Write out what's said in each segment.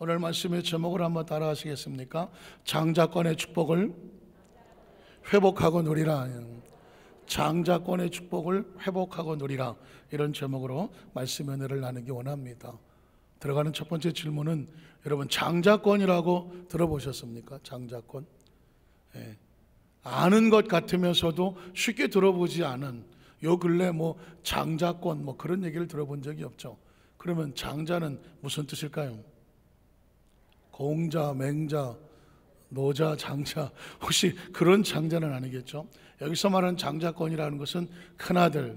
오늘 말씀의 제목을 한번 따라 하시겠습니까? 장자권의 축복을 회복하고 누리라. 장자권의 축복을 회복하고 누리라. 이런 제목으로 말씀의 은혜를 나누기 원합니다. 들어가는 첫 번째 질문은, 여러분 장자권이라고 들어보셨습니까? 장자권. 아는 것 같으면서도 쉽게 들어보지 않은, 요 근래 장자권 그런 얘기를 들어본 적이 없죠. 그러면 장자는 무슨 뜻일까요? 공자, 맹자, 노자, 장자, 혹시 그런 장자는 아니겠죠? 여기서 말하는 장자권이라는 것은 큰아들,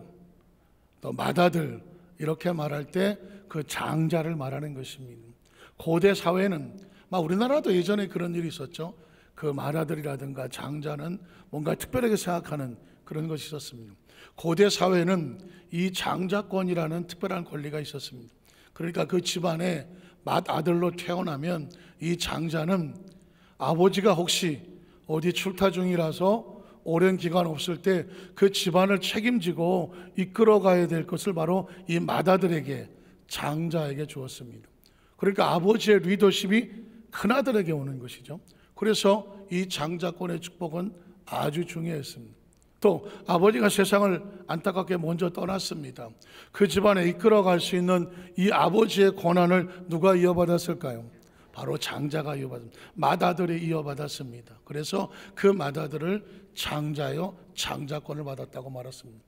또 맏아들, 이렇게 말할 때 그 장자를 말하는 것입니다. 고대 사회는, 우리나라도 예전에 그런 일이 있었죠. 그 맏아들이라든가 장자는 뭔가 특별하게 생각하는 그런 것이 있었습니다. 고대 사회는 이 장자권이라는 특별한 권리가 있었습니다. 그러니까 그 집안에 맏아들로 태어나면 이 장자는 아버지가 혹시 어디 출타 중이라서 오랜 기간 없을 때 그 집안을 책임지고 이끌어가야 될 것을 바로 이 맏아들에게, 장자에게 주었습니다. 그러니까 아버지의 리더십이 큰아들에게 오는 것이죠. 그래서 이 장자권의 축복은 아주 중요했습니다. 또 아버지가 세상을 안타깝게 먼저 떠났습니다. 그 집안에 이끌어갈 수 있는 이 아버지의 권한을 누가 이어받았을까요? 바로 장자가 이어받았습니다. 맏아들이 이어받았습니다. 그래서 그 맏아들을 장자여 장자권을 받았다고 말했습니다.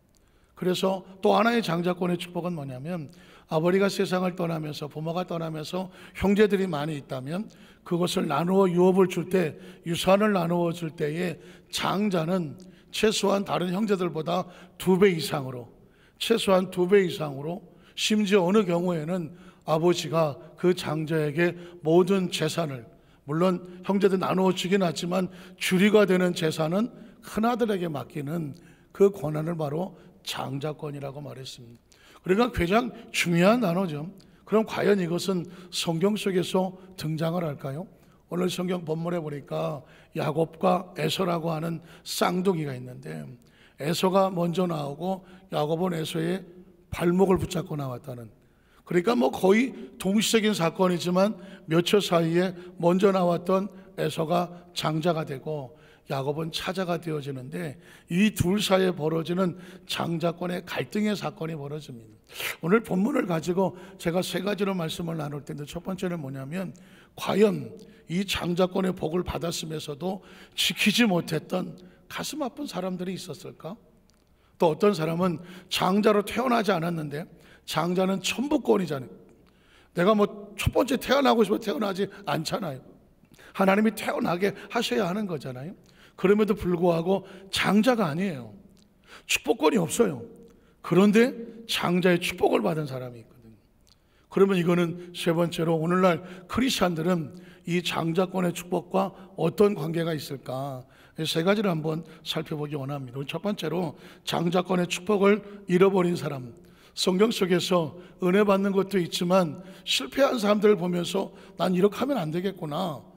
그래서 또 하나의 장자권의 축복은 뭐냐면, 아버지가 세상을 떠나면서, 부모가 떠나면서 형제들이 많이 있다면 그것을 나누어 유업을 줄 때, 유산을 나누어 줄 때에 장자는 최소한 다른 형제들보다 2배 이상으로, 최소한 2배 이상으로, 심지어 어느 경우에는 아버지가 그 장자에게 모든 재산을, 물론 형제들 나누어 주긴 하지만 주리가 되는 재산은 큰아들에게 맡기는 그 권한을 바로 장자권이라고 말했습니다. 그러니까 가장 중요한 단어죠. 그럼 과연 이것은 성경 속에서 등장을 할까요? 오늘 성경 본문에 보니까 야곱과 에서라고 하는 쌍둥이가 있는데, 에서가 먼저 나오고 야곱은 에서의 발목을 붙잡고 나왔다는, 그러니까 거의 동시적인 사건이지만 몇 초 사이에 먼저 나왔던 에서가 장자가 되고 야곱은 차자가 되어지는데, 이 둘 사이에 벌어지는 장자권의 갈등의 사건이 벌어집니다. 오늘 본문을 가지고 제가 3가지로 말씀을 나눌 텐데, 첫 번째는 뭐냐면, 과연 이 장자권의 복을 받았으면서도 지키지 못했던 가슴 아픈 사람들이 있었을까? 또 어떤 사람은 장자로 태어나지 않았는데, 장자는 천부권이잖아요. 내가 첫 번째 태어나고 싶어 태어나지 않잖아요. 하나님이 태어나게 하셔야 하는 거잖아요. 그럼에도 불구하고 장자가 아니에요. 축복권이 없어요. 그런데 장자의 축복을 받은 사람이 있거든요. 그러면 이거는 세 번째로, 오늘날 크리스찬들은 이 장자권의 축복과 어떤 관계가 있을까? 3가지를 한번 살펴보기 원합니다. 첫 번째로, 장자권의 축복을 잃어버린 사람. 성경 속에서 은혜 받는 것도 있지만 실패한 사람들을 보면서 난 이렇게 하면 안 되겠구나,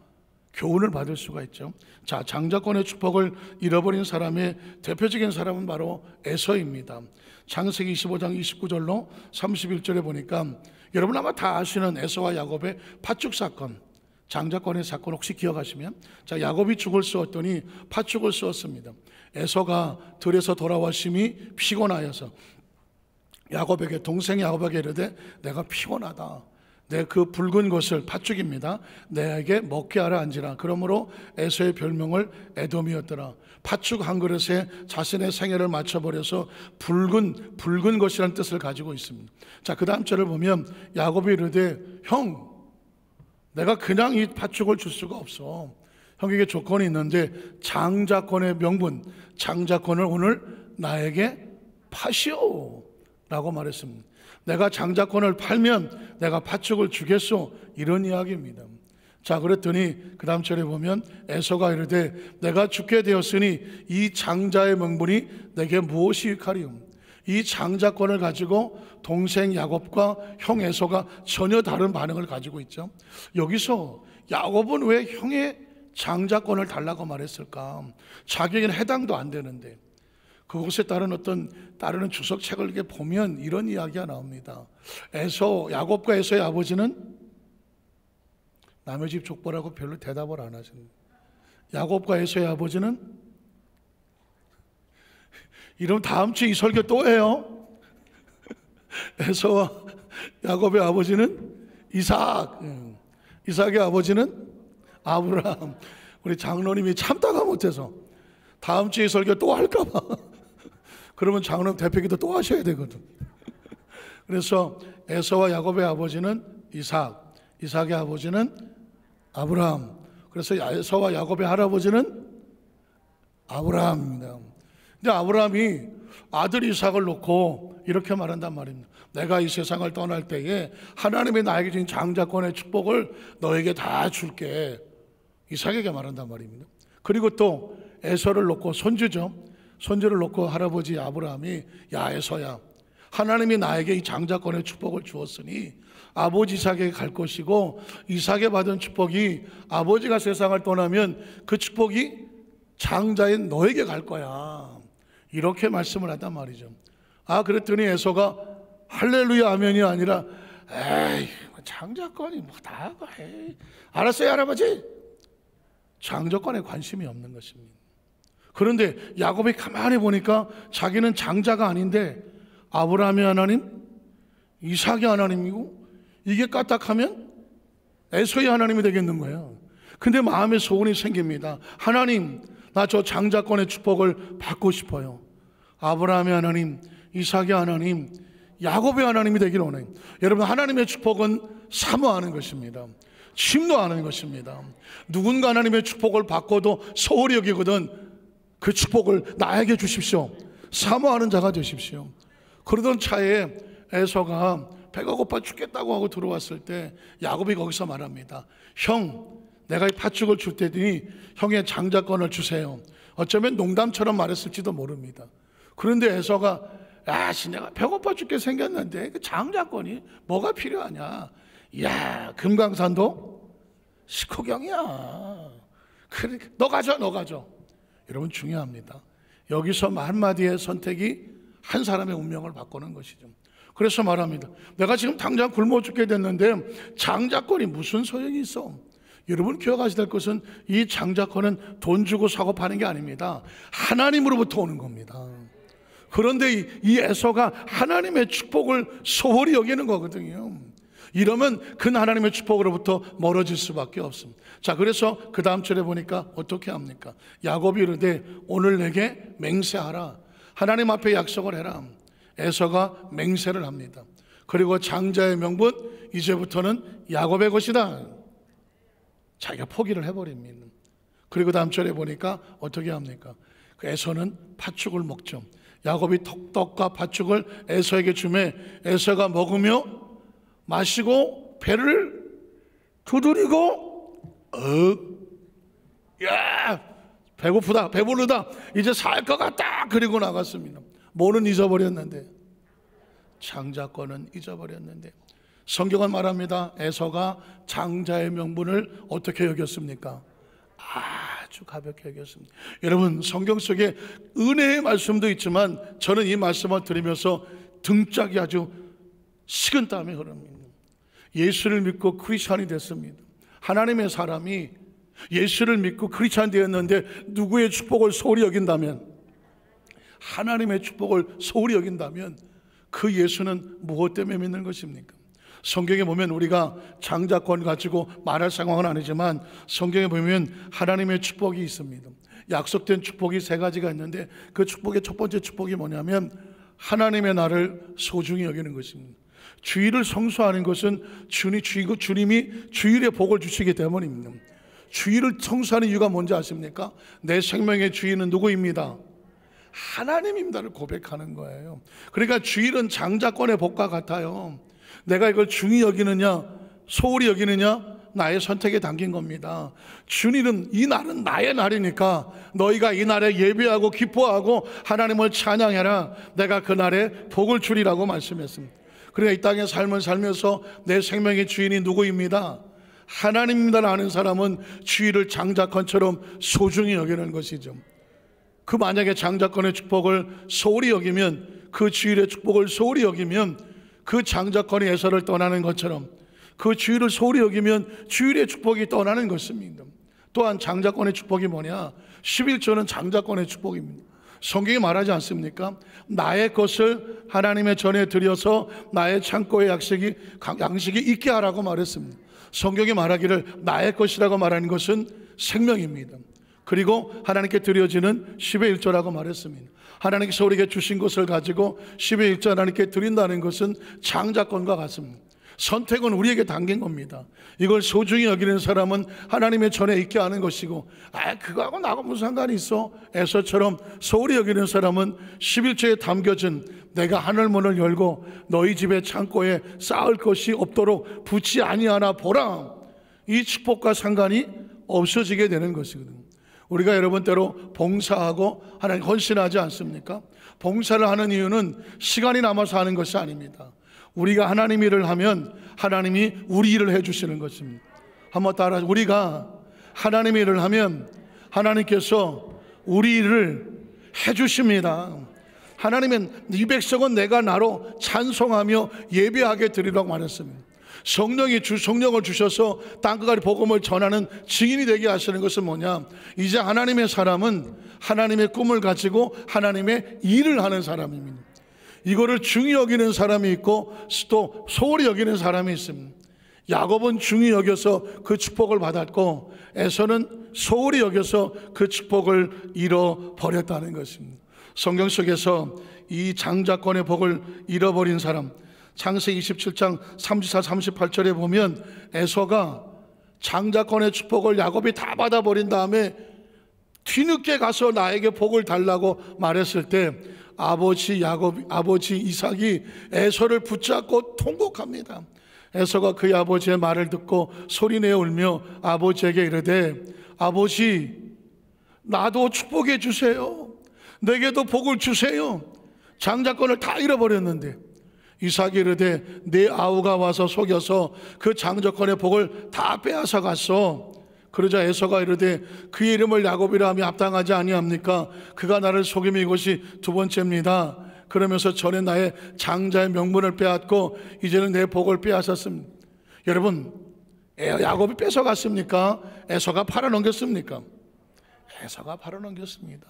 교훈을 받을 수가 있죠. 자, 장자권의 축복을 잃어버린 사람의 대표적인 사람은 바로 에서입니다. 창세기 25장 29절로 31절에 보니까, 여러분 아마 다 아시는 에서와 야곱의 팥죽 사건, 장자권의 사건 혹시 기억하시면, 자, 야곱이 죽을 쏘았더니 팥죽을 쏘았습니다. 에서가 들에서 돌아와 심히 피곤하여서 야곱에게, 동생 야곱에게 이르되, 내가 피곤하다, 내 그 붉은 것을, 팥죽입니다, 내게 먹게 하라 한지라. 그러므로 에서의 별명을 에돔이었더라. 팥죽 한 그릇에 자신의 생애를 맞춰버려서 붉은 것이라는 뜻을 가지고 있습니다. 자, 그 다음 절을 보면 야곱이 이르되, 형, 내가 그냥 이 팥죽을 줄 수가 없어. 형에게 조건이 있는데, 장자권의 명분, 장자권을 오늘 나에게 파시오 라고 말했습니다. 내가 장자권을 팔면 내가 팥죽을 주겠소, 이런 이야기입니다. 자, 그랬더니 그 다음 절에 보면 에서가 이르되, 내가 죽게 되었으니 이 장자의 명분이 내게 무엇이 유익하리요? 이 장자권을 가지고 동생 야곱과 형 에서가 전혀 다른 반응을 가지고 있죠. 여기서 야곱은 왜 형의 장자권을 달라고 말했을까? 자기에게는 해당도 안 되는데. 그것에 따른 따르는 주석책을 이렇게 보면 이런 이야기가 나옵니다. 야곱과 에서의 아버지는 남의 집 족보라고 별로 대답을 안 하십니다. 야곱과 에서의 아버지는 이러면 다음 주에 이 설교 또 해요. 에서와 야곱의 아버지는 이삭, 이삭의 아버지는 아브라함. 우리 장로님이 참다가 못해서 다음 주에 설교 또 할까봐 그러면 장로님 대표기도 또 하셔야 되거든. 그래서 에서와 야곱의 아버지는 이삭, 이삭의 아버지는 아브라함. 그래서 에서와 야곱의 할아버지는 아브라함입니다. 근데 아브라함이 아들 이삭을 놓고 이렇게 말한단 말입니다. 내가 이 세상을 떠날 때에 하나님이 나에게 주신 장자권의 축복을 너에게 다 줄게. 이삭에게 말한단 말입니다. 그리고 또 에서를 놓고 손주죠. 손주를 놓고 할아버지 아브라함이 야 에서야, 하나님이 나에게 이 장자권의 축복을 주었으니 아버지 이삭에게 갈 것이고 이삭에 받은 축복이 아버지가 세상을 떠나면 그 축복이 장자인 너에게 갈 거야. 이렇게 말씀을 한단 말이죠. 그랬더니 에서가 할렐루야 아멘이 아니라 에이 장자권이 뭐 다 해. 알았어요 할아버지. 장자권에 관심이 없는 것입니다. 그런데 야곱이 가만히 보니까 자기는 장자가 아닌데 아브라함의 하나님, 이삭의 하나님이고 이게 까딱하면 에서의 하나님이 되겠는 거예요. 근데 마음에 소원이 생깁니다. 하나님, 나 저 장자권의 축복을 받고 싶어요. 아브라함의 하나님, 이삭의 하나님, 야곱의 하나님이 되기를 원해요. 여러분, 하나님의 축복은 사모하는 것입니다. 침노하는 것입니다. 누군가 하나님의 축복을 받고도 소홀히 여기거든 그 축복을 나에게 주십시오. 사모하는 자가 되십시오. 그러던 차에 에서가 배가 고파 죽겠다고 하고 들어왔을 때 야곱이 거기서 말합니다. 형, 내가 이 팥죽을 줄 테니 형의 장자권을 주세요. 어쩌면 농담처럼 말했을지도 모릅니다. 그런데 에서가 내가 배고파 죽게 생겼는데 그 장자권이 뭐가 필요하냐. 야, 금강산도 식후경이야. 그래, 너 가져. 여러분 중요합니다. 여기서 한마디의 선택이 한 사람의 운명을 바꾸는 것이죠. 그래서 말합니다. 내가 지금 당장 굶어 죽게 됐는데 장자권이 무슨 소용이 있어? 여러분 기억하셔야 될 것은 이 장자권은 돈 주고 사고 파는 게 아닙니다. 하나님으로부터 오는 겁니다. 그런데 이 에서가 하나님의 축복을 소홀히 여기는 거거든요. 이러면 그 하나님의 축복으로부터 멀어질 수밖에 없습니다. 자, 그래서 그 다음 절에 보니까 어떻게 합니까? 야곱이 이르되 오늘 내게 맹세하라. 하나님 앞에 약속을 해라. 에서가 맹세를 합니다. 그리고 장자의 명분 이제부터는 야곱의 것이다. 자기가 포기를 해버립니다. 그리고 다음 절에 보니까 어떻게 합니까? 그 에서는 팥죽을 먹죠. 야곱이 떡과 팥죽을 에서에게 주매 에서가 먹으며 마시고 배를 두드리고 야 배고프다 배부르다 이제 살 것 같다 그리고 나갔습니다. 뭐는 잊어버렸는데? 장자권은 잊어버렸는데 성경은 말합니다. 에서가 장자의 명분을 어떻게 여겼습니까? 아주 가볍게 여겼습니다. 여러분 성경 속에 은혜의 말씀도 있지만 저는 이 말씀을 들으면서 등짝이 아주 식은땀이 흐릅니다. 예수를 믿고 크리스찬이 됐습니다. 하나님의 사람이 예수를 믿고 크리스찬 되었는데 누구의 축복을 소홀히 여긴다면, 하나님의 축복을 소홀히 여긴다면 그 예수는 무엇 때문에 믿는 것입니까? 성경에 보면 우리가 장자권 가지고 말할 상황은 아니지만 성경에 보면 하나님의 축복이 있습니다. 약속된 축복이 세 가지가 있는데 그 축복의 첫 번째 축복이 뭐냐면 하나님의 나를 소중히 여기는 것입니다. 주일을 성수하는 것은 주님이 주일의 복을 주시기 때문입니다. 주일을 성수하는 이유가 뭔지 아십니까? 내 생명의 주인은 누구입니다? 하나님입니다를 고백하는 거예요. 그러니까 주일은 장자권의 복과 같아요. 내가 이걸 중히 여기느냐 소홀히 여기느냐 나의 선택에 담긴 겁니다. 주일은 이 날은 나의 날이니까 너희가 이 날에 예배하고 기뻐하고 하나님을 찬양해라. 내가 그 날에 복을 주리라고 말씀했습니다. 그러니까 이 땅의 삶을 살면서 내 생명의 주인이 누구입니다? 하나님입니다를 아는 사람은 주일을 장자권처럼 소중히 여기는 것이죠. 그 만약에 장자권의 축복을 소홀히 여기면, 그 주일의 축복을 소홀히 여기면 그 장자권이 에서를 떠나는 것처럼 그 주일을 소홀히 여기면 주일의 축복이 떠나는 것입니다. 또한 장자권의 축복이 뭐냐? 11조는 장자권의 축복입니다. 성경이 말하지 않습니까? 나의 것을 하나님의 전에 드려서 나의 창고에 양식이 있게 하라고 말했습니다. 성경이 말하기를 나의 것이라고 말하는 것은 생명입니다. 그리고 하나님께 드려지는 10의 1조라고 말했습니다. 하나님께서 우리에게 주신 것을 가지고 10의 1조 하나님께 드린다는 것은 장자권과 같습니다. 선택은 우리에게 당긴 겁니다. 이걸 소중히 여기는 사람은 하나님의 전에 있게 하는 것이고, 그거하고 나하고 무슨 상관이 있어? 에서처럼 소홀히 여기는 사람은 11조에 담겨진 내가 하늘문을 열고 너희 집의 창고에 쌓을 것이 없도록 붙지 아니하나 보라, 이 축복과 상관이 없어지게 되는 것이거든요. 우리가 여러분 때로 봉사하고 하나님 헌신하지 않습니까? 봉사를 하는 이유는 시간이 남아서 하는 것이 아닙니다. 우리가 하나님 일을 하면 하나님이 우리 일을 해주시는 것입니다. 한번 따라, 우리가 하나님 일을 하면 하나님께서 우리 일을 해주십니다. 하나님은 이 백성은 내가 나로 찬송하며 예배하게 드리라고 말했습니다. 성령을 주셔서 땅끝까지 복음을 전하는 증인이 되게 하시는 것은 뭐냐? 이제 하나님의 사람은 하나님의 꿈을 가지고 하나님의 일을 하는 사람입니다. 이거를 중히 여기는 사람이 있고 또 소홀히 여기는 사람이 있습니다. 야곱은 중히 여겨서 그 축복을 받았고 에서는 소홀히 여겨서 그 축복을 잃어버렸다는 것입니다. 성경 속에서 이 장자권의 복을 잃어버린 사람, 창세기 27장 34, 38절에 보면 에서가 장자권의 축복을 야곱이 다 받아버린 다음에 뒤늦게 가서 나에게 복을 달라고 말했을 때 아버지 이삭이 에서를 붙잡고 통곡합니다. 에서가 그의 아버지의 말을 듣고 소리내어 울며 아버지에게 이르되, 아버지, 나도 축복해 주세요. 내게도 복을 주세요. 장자권을 다 잃어버렸는데. 이삭이 이르되, 내 아우가 와서 속여서 그 장자권의 복을 다 빼앗아 갔어. 그러자 에서가 이르되, 그의 이름을 야곱이라 하며 합당하지 아니합니까? 그가 나를 속임이 이것이 두 번째입니다. 그러면서 전에 나의 장자의 명분을 빼앗고 이제는 내 복을 빼앗았습니다. 여러분, 야곱이 뺏어갔습니까? 에서가 팔아넘겼습니까? 에서가 팔아넘겼습니다.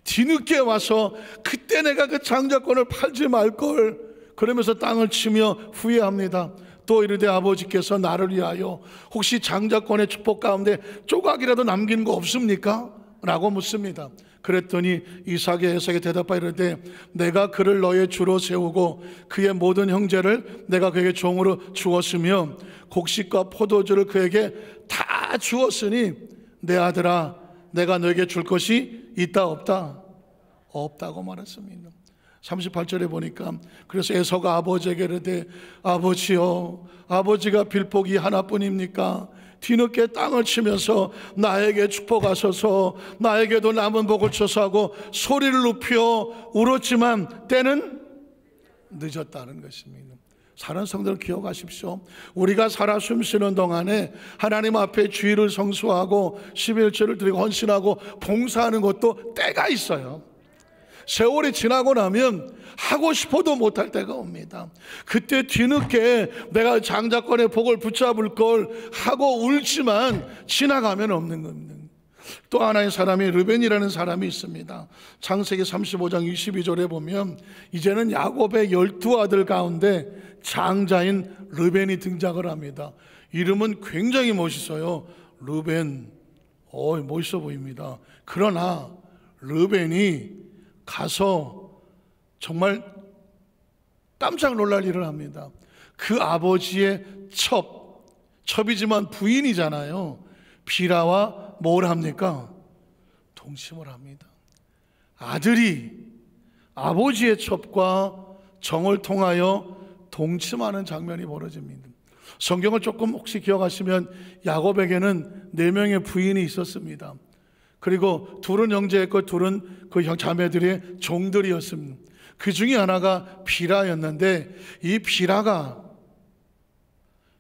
뒤늦게 와서 그때 내가 그 장자권을 팔지 말걸, 그러면서 땅을 치며 후회합니다. 또 이르되, 아버지께서 나를 위하여 혹시 장자권의 축복 가운데 조각이라도 남긴 거 없습니까? 라고 묻습니다. 그랬더니 이삭이 에서에게 대답하여 이르되, 내가 그를 너의 주로 세우고 그의 모든 형제를 내가 그에게 종으로 주었으며 곡식과 포도주를 그에게 다 주었으니 내 아들아, 내가 너에게 줄 것이 있다 없다? 없다고 말했습니다. 38절에 보니까 그래서 에서가 아버지에게 이르되, 아버지여, 아버지가 빌복이 하나뿐입니까? 뒤늦게 땅을 치면서 나에게 축복하소서, 나에게도 남은 복을 주소서 하고 소리를 높여 울었지만 때는 늦었다는 것입니다. 사랑하는 성도들, 기억하십시오. 우리가 살아 숨쉬는 동안에 하나님 앞에 주일을 성수하고 11조를 드리고 헌신하고 봉사하는 것도 때가 있어요. 세월이 지나고 나면 하고 싶어도 못할 때가 옵니다. 그때 뒤늦게 내가 장자권의 복을 붙잡을 걸 하고 울지만 지나가면 없는 겁니다. 또 하나의 사람이 르벤이라는 사람이 있습니다. 창세기 35장 22절에 보면 이제는 야곱의 12아들 가운데 장자인 르벤이 등장을 합니다. 이름은 굉장히 멋있어요. 르벤, 멋있어 보입니다. 그러나 르벤이 가서 정말 깜짝 놀랄 일을 합니다. 그 아버지의 첩이지만 부인이잖아요. 비라와 뭘 합니까? 동침을 합니다. 아들이 아버지의 첩과 정을 통하여 동침하는 장면이 벌어집니다. 성경을 조금 혹시 기억하시면 야곱에게는 4명의 부인이 있었습니다. 그리고 둘은 형제였고 둘은 그 자매들의 종들이었습니다. 그 중에 하나가 비라였는데 이 비라가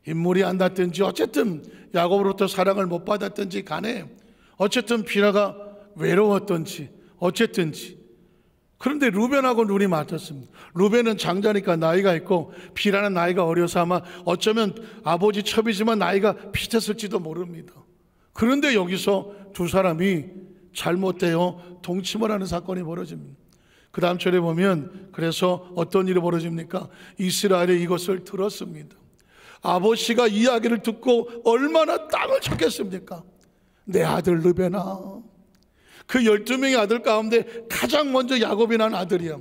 인물이 안 닿든지 어쨌든 야곱으로부터 사랑을 못 받았든지 간에 어쨌든 비라가 외로웠든지 어쨌든지 그런데 루벤하고 눈이 맞았습니다. 루벤은 장자니까 나이가 있고 비라는 나이가 어려서 아마 어쩌면 아버지 첩이지만 나이가 비슷했을지도 모릅니다. 그런데 여기서 두 사람이 잘못되어 동침을 하는 사건이 벌어집니다. 그 다음 절에 보면 그래서 어떤 일이 벌어집니까? 이스라엘이 이것을 들었습니다. 아버지가 이야기를 듣고 얼마나 땅을 쳤겠습니까? 내 아들 르베나, 그 12명의 아들 가운데 가장 먼저 야곱이 난 아들이야.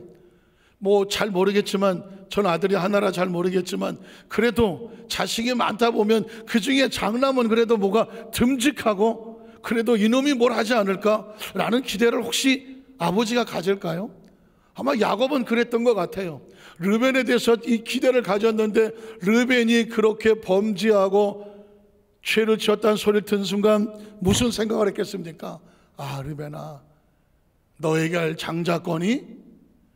뭐 잘 모르겠지만, 전 아들이 하나라 잘 모르겠지만 그래도 자식이 많다 보면 그 중에 장남은 그래도 뭐가 듬직하고 그래도 이놈이 뭘 하지 않을까라는 기대를 혹시 아버지가 가질까요? 아마 야곱은 그랬던 것 같아요. 르벤에 대해서 이 기대를 가졌는데 르벤이 그렇게 범죄하고 죄를 지었다는 소리를 듣는 순간 무슨 생각을 했겠습니까? 아, 르벤아, 너에게 할 장자권이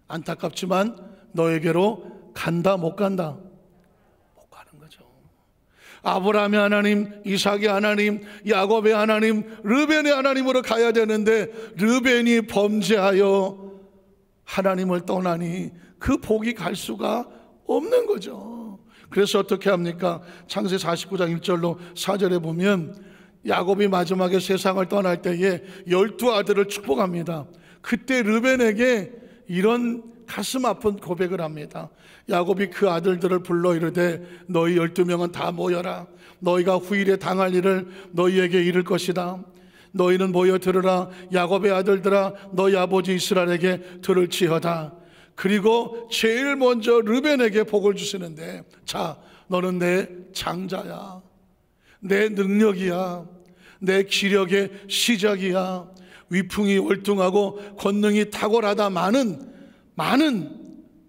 안타깝지만 너에게로 간다, 못 간다? 못 가는 거죠. 아브라함의 하나님, 이삭의 하나님, 야곱의 하나님, 르벤의 하나님으로 가야 되는데 르벤이 범죄하여 하나님을 떠나니 그 복이 갈 수가 없는 거죠. 그래서 어떻게 합니까? 창세기 49장 1절로 4절에 보면 야곱이 마지막에 세상을 떠날 때에 12아들을 축복합니다. 그때 르벤에게 이런 가슴 아픈 고백을 합니다. 야곱이 그 아들들을 불러 이르되 너희 12명은 다 모여라. 너희가 후일에 당할 일을 너희에게 이를 것이다. 너희는 모여 들으라. 야곱의 아들들아, 너희 아버지 이스라엘에게 들을지어다. 그리고 제일 먼저 르벤에게 복을 주시는데, 자, 너는 내 장자야, 내 능력이야, 내 기력의 시작이야. 위풍이 월등하고 권능이 탁월하다. 많은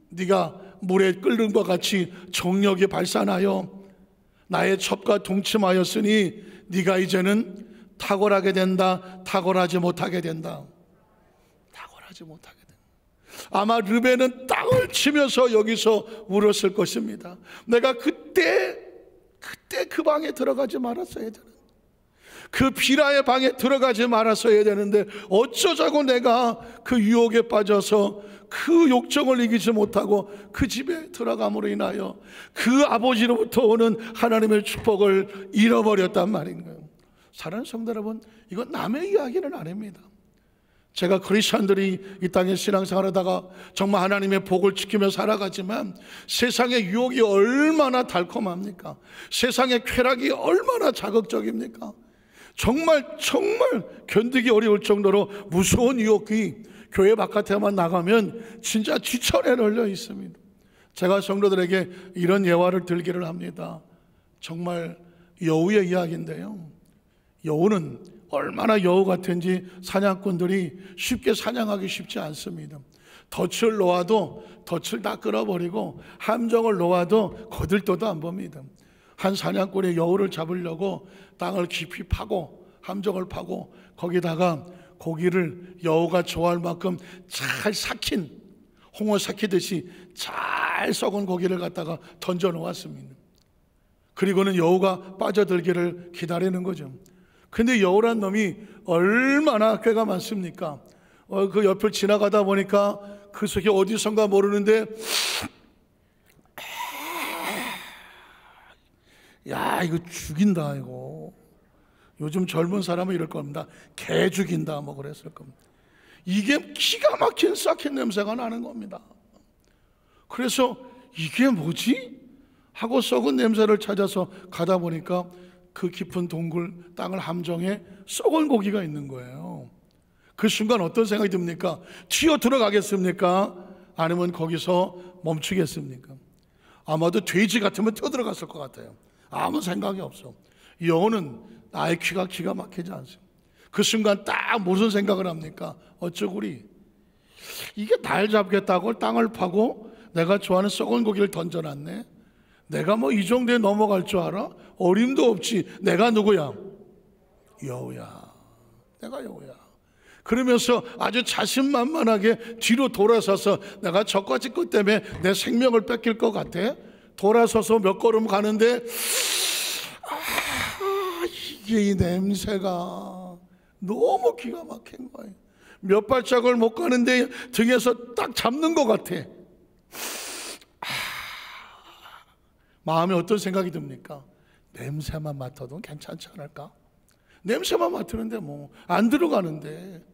네가 물에 끓는 것 같이 정력이 발산하여 나의 첩과 동침하였으니 네가 이제는 탁월하게 된다. 탁월하지 못하게 된다. 탁월하지 못하게 된다. 아마 르벤은 땅을 치면서 여기서 울었을 것입니다. 내가 그때 그 방에 들어가지 말았어야 되는데, 그 비라의 방에 들어가지 말았어야 되는데 어쩌자고 내가 그 유혹에 빠져서 그 욕정을 이기지 못하고 그 집에 들어감으로 인하여 그 아버지로부터 오는 하나님의 축복을 잃어버렸단 말인 거예요. 사랑하는 성도 여러분, 이건 남의 이야기는 아닙니다. 제가 크리스천들이 이 땅에 신앙생활하다가 정말 하나님의 복을 지키며 살아가지만 세상의 유혹이 얼마나 달콤합니까? 세상의 쾌락이 얼마나 자극적입니까? 정말 견디기 어려울 정도로 무서운 유혹이 교회 바깥에만 나가면 진짜 지천에 널려 있습니다. 제가 성도들에게 이런 예화를 들기를 합니다. 정말 여우의 이야기인데요, 여우는 얼마나 여우 같은지 사냥꾼들이 쉽게 사냥하기 쉽지 않습니다. 덫을 놓아도 덫을 다 끌어버리고 함정을 놓아도 거들떠도 안 봅니다. 한 사냥꾼이 여우를 잡으려고 땅을 깊이 파고 함정을 파고 거기다가 고기를 여우가 좋아할 만큼 잘 삭힌, 홍어 삭히듯이 잘 썩은 고기를 갖다가 던져 놓았습니다. 그리고는 여우가 빠져들기를 기다리는 거죠. 근데 여우란 놈이 얼마나 꾀가 많습니까? 그 옆을 지나가다 보니까 그 속에 어디선가 모르는데, 야, 이거 죽인다, 이거. 요즘 젊은 사람은 이럴 겁니다. 개 죽인다, 뭐 그랬을 겁니다. 이게 기가 막힌 삭힌 냄새가 나는 겁니다. 그래서 이게 뭐지? 하고 썩은 냄새를 찾아서 가다 보니까 그 깊은 동굴 땅을 함정에 썩은 고기가 있는 거예요. 그 순간 어떤 생각이 듭니까? 튀어 들어가겠습니까? 아니면 거기서 멈추겠습니까? 아마도 돼지 같으면 뛰어들어갔을 것 같아요. 아무 생각이 없어. 여우는 나의 귀가 기가 막히지 않습니다. 그 순간 딱 무슨 생각을 합니까? 어쩌구리, 이게 날 잡겠다고 땅을 파고 내가 좋아하는 썩은 고기를 던져놨네. 내가 뭐 이 정도에 넘어갈 줄 알아? 어림도 없지. 내가 누구야? 여우야. 내가 여우야. 그러면서 아주 자신만만하게 뒤로 돌아서서 내가 저까지 것 때문에 내 생명을 뺏길 것 같아? 돌아서서 몇 걸음 가는데 이게 이 냄새가 너무 기가 막힌 거예요. 몇 발짝을 못 가는데 등에서 딱 잡는 것 같아. 마음에 어떤 생각이 듭니까? 냄새만 맡아도 괜찮지 않을까? 냄새만 맡으는데 뭐 안 들어가는데.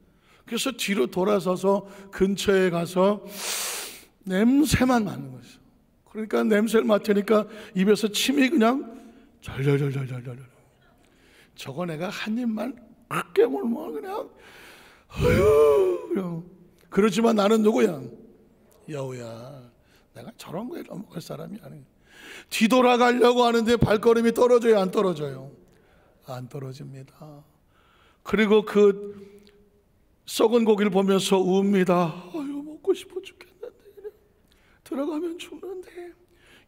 그래서 뒤로 돌아서서 근처에 가서 냄새만 맡는 거죠. 그러니까 냄새를 맡으니까 입에서 침이 그냥 절절절절절절. 저거 내가 한 입만 크게 물면 그냥 그냥. 그렇지만 나는 누구야? 여우야. 내가 저런 거에 넘어갈 사람이 아니야. 뒤돌아가려고 하는데 발걸음이 떨어져요, 안 떨어져요? 안 떨어집니다. 그리고 그 썩은 고기를 보면서 웁니다. 아유, 먹고 싶어 죽겠는데 들어가면 죽는데.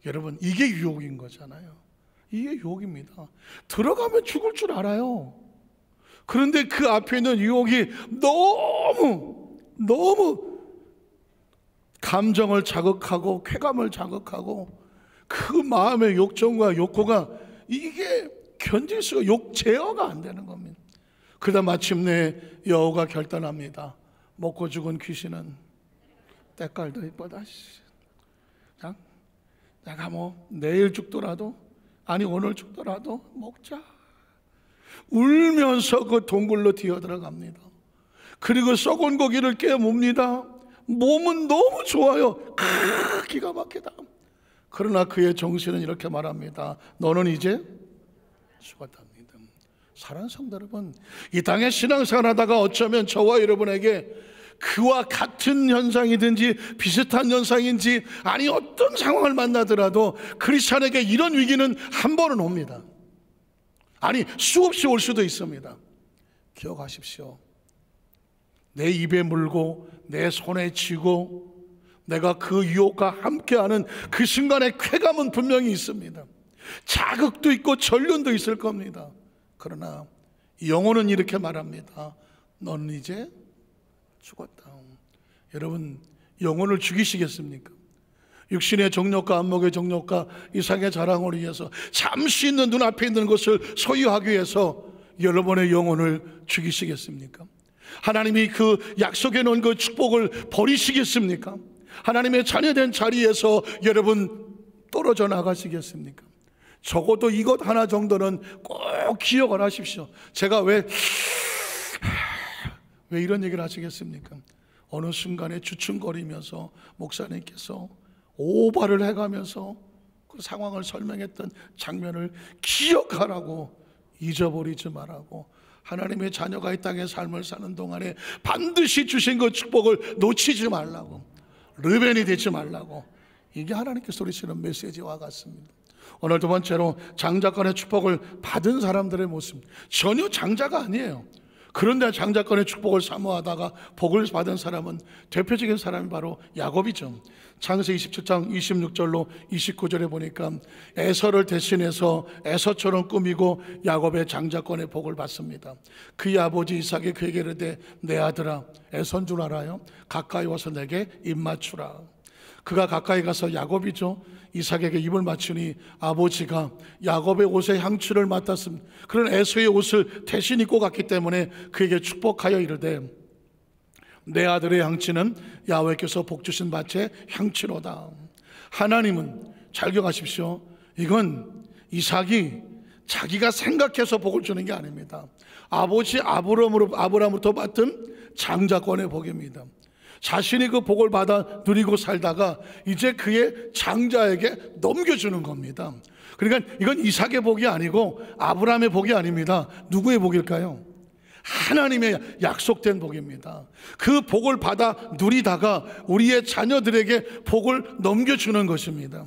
여러분, 이게 유혹인 거잖아요. 이게 유혹입니다. 들어가면 죽을 줄 알아요. 그런데 그 앞에 있는 유혹이 너무 감정을 자극하고 쾌감을 자극하고 그 마음의 욕정과 욕구가 이게 견딜 수가, 제어가 안 되는 겁니다. 그러다 마침내 여우가 결단합니다. 먹고 죽은 귀신은 때깔도 이쁘다. 그냥 내가 뭐 내일 죽더라도, 아니 오늘 죽더라도 먹자. 울면서 그 동굴로 뛰어들어갑니다. 그리고 썩은 고기를 깨뭅니다. 몸은 너무 좋아요. 기가 막히다. 그러나 그의 정신은 이렇게 말합니다. 너는 이제 죽었답니다. 사랑하는 성도 여러분, 이 땅에 신앙생활하다가 어쩌면 저와 여러분에게 그와 같은 현상이든지 비슷한 현상인지, 아니 어떤 상황을 만나더라도 크리스찬에게 이런 위기는 한 번은 옵니다. 아니 수없이 올 수도 있습니다. 기억하십시오. 내 입에 물고 내 손에 쥐고 내가 그 유혹과 함께하는 그 순간의 쾌감은 분명히 있습니다. 자극도 있고 전륜도 있을 겁니다. 그러나 영혼은 이렇게 말합니다. 너는 이제 죽었다. 여러분, 영혼을 죽이시겠습니까? 육신의 정욕과 안목의 정욕과 이상의 자랑을 위해서 잠시 있는 눈앞에 있는 것을 소유하기 위해서 여러분의 영혼을 죽이시겠습니까? 하나님이 그 약속해 놓은 그 축복을 버리시겠습니까? 하나님의 자녀된 자리에서 여러분 떨어져 나가시겠습니까? 적어도 이것 하나 정도는 꼭 기억을 하십시오. 제가 왜 이런 얘기를 하시겠습니까? 어느 순간에 주춤거리면서 목사님께서 오발을 해가면서 그 상황을 설명했던 장면을 기억하라고, 잊어버리지 말라고, 하나님의 자녀가 이 땅의 삶을 사는 동안에 반드시 주신 그 축복을 놓치지 말라고, 르벤이 되지 말라고, 이게 하나님께 소리치는 메시지와 같습니다. 오늘 두 번째로 장자권의 축복을 받은 사람들의 모습. 전혀 장자가 아니에요. 그런데 장자권의 축복을 사모하다가 복을 받은 사람은, 대표적인 사람이 바로 야곱이죠. 창세기 27장 26절로 29절에 보니까 에서를 대신해서 에서처럼 꾸미고 야곱의 장자권의 복을 받습니다. 그의 아버지 이삭이 그에게 이르되 내 아들아, 에서인 줄 알아요? 가까이 와서 내게 입 맞추라. 그가 가까이 가서, 야곱이죠, 이삭에게 입을 맞추니 아버지가 야곱의 옷에 향취를 맡았습니다. 그런 에서의 옷을 대신 입고 갔기 때문에 그에게 축복하여 이르되 내 아들의 향취는 야훼께서 복 주신 밭의 향취로다. 하나님은, 잘 기억하십시오, 이건 이삭이 자기가 생각해서 복을 주는 게 아닙니다. 아버지 아브라함으로부터 받은 장자권의 복입니다. 자신이 그 복을 받아 누리고 살다가 이제 그의 장자에게 넘겨주는 겁니다. 그러니까 이건 이삭의 복이 아니고 아브라함의 복이 아닙니다. 누구의 복일까요? 하나님의 약속된 복입니다. 그 복을 받아 누리다가 우리의 자녀들에게 복을 넘겨주는 것입니다.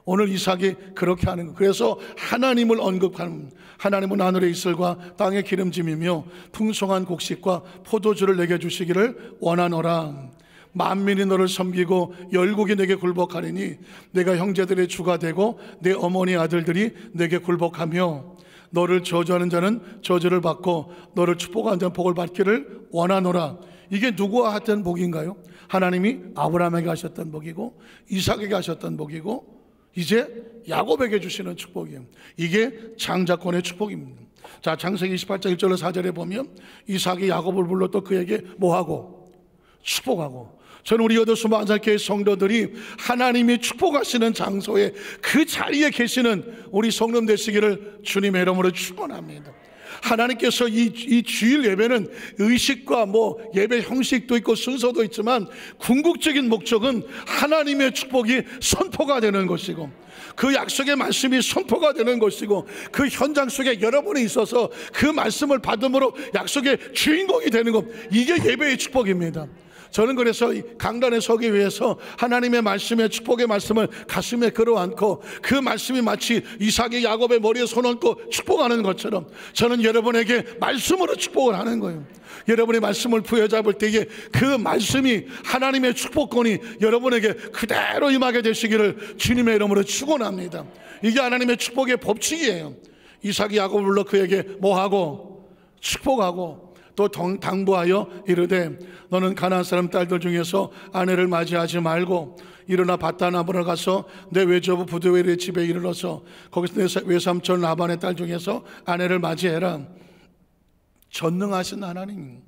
오늘 이삭이 그렇게 하는 것. 그래서 하나님을 언급하는, 하나님은 하늘의 이슬과 땅의 기름짐이며 풍성한 곡식과 포도주를 내게 주시기를 원하노라. 만민이 너를 섬기고 열국이 내게 굴복하리니 내가 형제들의 주가 되고 내 어머니 아들들이 내게 굴복하며 너를 저주하는 자는 저주를 받고 너를 축복하는 자는 복을 받기를 원하노라. 이게 누구와 하던 복인가요? 하나님이 아브라함에게 하셨던 복이고 이삭에게 하셨던 복이고 이제 야곱에게 주시는 축복이에요. 이게 장자권의 축복입니다. 자, 창세기 28장 1절로 4절에 보면 이삭이 야곱을 불러 또 그에게 뭐하고? 축복하고. 저는 우리 여도수 만삭교회 성도들이 하나님이 축복하시는 장소에 그 자리에 계시는 우리 성도 되시기를 주님의 이름으로 축원합니다. 하나님께서 이 주일 예배는 의식과 예배 형식도 있고 순서도 있지만 궁극적인 목적은 하나님의 축복이 선포가 되는 것이고, 그 약속의 말씀이 선포가 되는 것이고, 그 현장 속에 여러분이 있어서 그 말씀을 받음으로 약속의 주인공이 되는 것, 이게 예배의 축복입니다. 저는 그래서 강단에 서기 위해서 하나님의 말씀의 축복의 말씀을 가슴에 끌어안고 그 말씀이 마치 이삭이 야곱의 머리에 손 얹고 축복하는 것처럼 저는 여러분에게 말씀으로 축복을 하는 거예요. 여러분이 말씀을 부여잡을 때에 그 말씀이 하나님의 축복권이 여러분에게 그대로 임하게 되시기를 주님의 이름으로 축원합니다. 이게 하나님의 축복의 법칙이에요. 이삭이 야곱을 불러 그에게 뭐하고? 축복하고 또 당부하여 이르되 너는 가나안 사람 딸들 중에서 아내를 맞이하지 말고 일어나 밧단아람으로 가서 내 외조부 부두엘의 집에 이르러서 거기서 내 외삼촌 라반의 딸 중에서 아내를 맞이해라. 전능하신 하나님,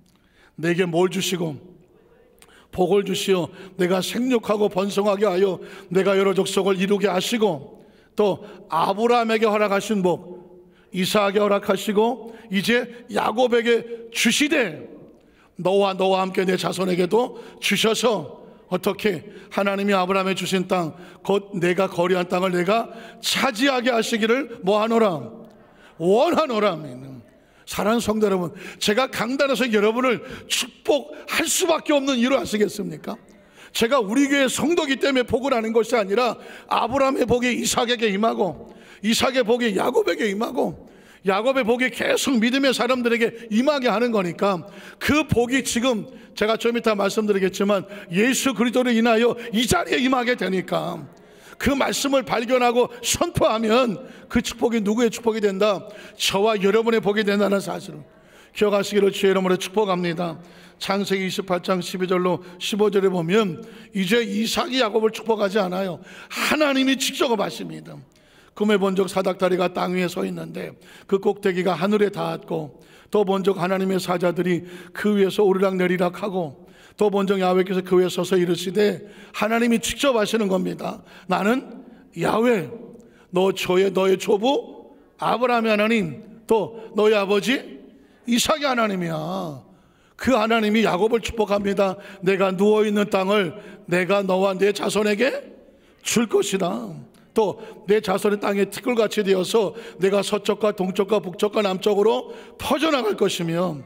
내게 뭘 주시고 복을 주시어 내가 생육하고 번성하게 하여 내가 여러 족속을 이루게 하시고 또 아브라함에게 허락하신 복 이삭에게 허락하시고 이제 야곱에게 주시되 너와 함께 내 자손에게도 주셔서 어떻게? 하나님이 아브라함에 주신 땅 곧 내가 거류한 땅을 내가 차지하게 하시기를 뭐하노라? 원하노라. 사랑하는 성도 여러분, 제가 강단에서 여러분을 축복할 수밖에 없는 이유를 아시겠습니까? 제가 우리 교회 성도기 때문에 복을 하는 것이 아니라 아브라함의 복이 이삭에게 임하고 이삭의 복이 야곱에게 임하고 야곱의 복이 계속 믿음의 사람들에게 임하게 하는 거니까 그 복이 지금 제가 좀 이따 말씀드리겠지만 예수 그리스도로 인하여 이 자리에 임하게 되니까 그 말씀을 발견하고 선포하면 그 축복이 누구의 축복이 된다? 저와 여러분의 복이 된다는 사실을 기억하시기를 주의 이름으로 축복합니다. 창세기 28장 12절로 15절에 보면 이제 이삭이 야곱을 축복하지 않아요. 하나님이 직접 하십니다. 금의 번쩍 사닥다리가 땅 위에 서 있는데 그 꼭대기가 하늘에 닿았고 또 번쩍 하나님의 사자들이 그 위에서 오르락내리락 하고 또 번쩍 야훼께서 그 위에 서서 이르시되 하나님이 직접 하시는 겁니다. 나는 야훼 너의 조부 아브라함의 하나님 또 너의 아버지 이삭의 하나님이야. 그 하나님이 야곱을 축복합니다. 내가 누워있는 땅을 내가 너와 내 자손에게 줄 것이다. 또 내 자손의 땅에 티끌같이 되어서 내가 서쪽과 동쪽과 북쪽과 남쪽으로 퍼져나갈 것이며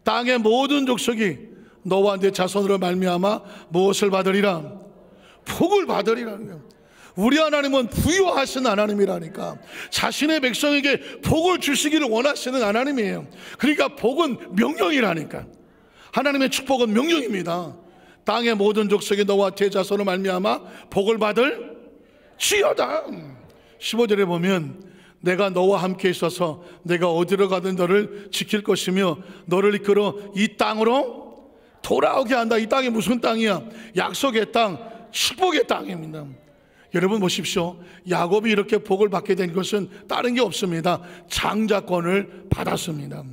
땅의 모든 족속이 너와 내 자손으로 말미암아 무엇을 받으리라? 복을 받으리라는 거예요. 우리 하나님은 부유하신 하나님이라니까. 자신의 백성에게 복을 주시기를 원하시는 하나님이에요. 그러니까 복은 명령이라니까. 하나님의 축복은 명령입니다. 땅의 모든 족속이 너와 내 자손으로 말미암아 복을 받을 지어다. 15절에 보면 내가 너와 함께 있어서 내가 어디로 가든 너를 지킬 것이며 너를 이끌어 이 땅으로 돌아오게 한다. 이 땅이 무슨 땅이야? 약속의 땅, 축복의 땅입니다. 여러분 보십시오. 야곱이 이렇게 복을 받게 된 것은 다른 게 없습니다. 장자권을 받았습니다.